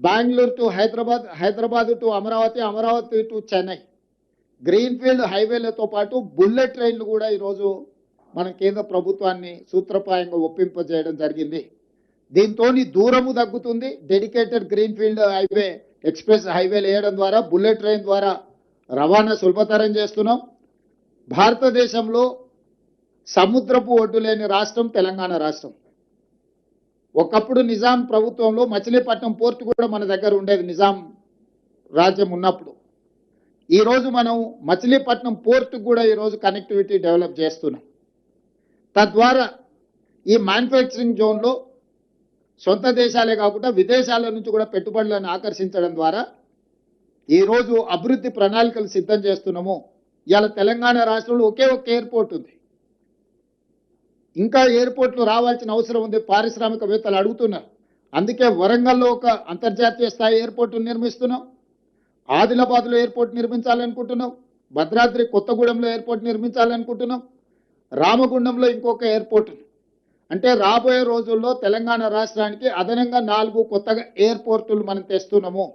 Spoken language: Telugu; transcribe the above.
Bengaluru to Hyderabad, Hyderabad to Amaravati, Amaravati to Chennai greenfield హైవేలతో పాటు బుల్లెట్ ట్రైన్లు కూడా ఈరోజు మన కేంద్ర ప్రభుత్వాన్ని సూత్రప్రాయంగా ఒప్పింపజేయడం జరిగింది. దీంతో దూరము తగ్గుతుంది. డెడికేటెడ్ గ్రీన్ఫీల్డ్ హైవే, ఎక్స్ప్రెస్ హైవేలు వేయడం ద్వారా, బుల్లెట్ ట్రైన్ ద్వారా రవాణా సులభతరం చేస్తున్నాం. భారతదేశంలో సముద్రపు ఒడ్డు లేని రాష్ట్రం తెలంగాణ రాష్ట్రం. ఒకప్పుడు నిజాం ప్రభుత్వంలో మచిలీపట్నం పోర్టు కూడా మన దగ్గర ఉండేది, నిజాం రాజ్యం ఉన్నప్పుడు. ఈరోజు మనం మచిలీపట్నం పోర్టు కూడా ఈరోజు కనెక్టివిటీ డెవలప్ చేస్తున్నాం. తద్వారా ఈ మ్యానుఫ్యాక్చరింగ్ జోన్లో సొంత దేశాలే కాకుండా విదేశాల నుంచి కూడా పెట్టుబడులను ఆకర్షించడం ద్వారా ఈరోజు అభివృద్ధి ప్రణాళికలు సిద్ధం చేస్తున్నాము. ఇవాళ తెలంగాణ రాష్ట్రంలో ఒకే ఒక ఎయిర్పోర్ట్ ఉంది. ఇంకా ఎయిర్పోర్ట్లు రావాల్సిన అవసరం ఉంది. పారిశ్రామికవేత్తలు అడుగుతున్నారు. అందుకే వరంగల్లో ఒక అంతర్జాతీయ స్థాయి ఎయిర్పోర్ట్ నిర్మిస్తున్నాం. ఆదిలాబాద్లో ఎయిర్పోర్ట్ నిర్మించాలనుకుంటున్నాం. భద్రాద్రి కొత్తగూడెంలో ఎయిర్పోర్ట్ నిర్మించాలనుకుంటున్నాం. రామగుండంలో ఇంకొక ఎయిర్పోర్ట్. అంటే రాబోయే రోజుల్లో తెలంగాణ రాష్ట్రానికి అదనంగా 4 కొత్తగా ఎయిర్పోర్టులు మనం తెస్తున్నాము.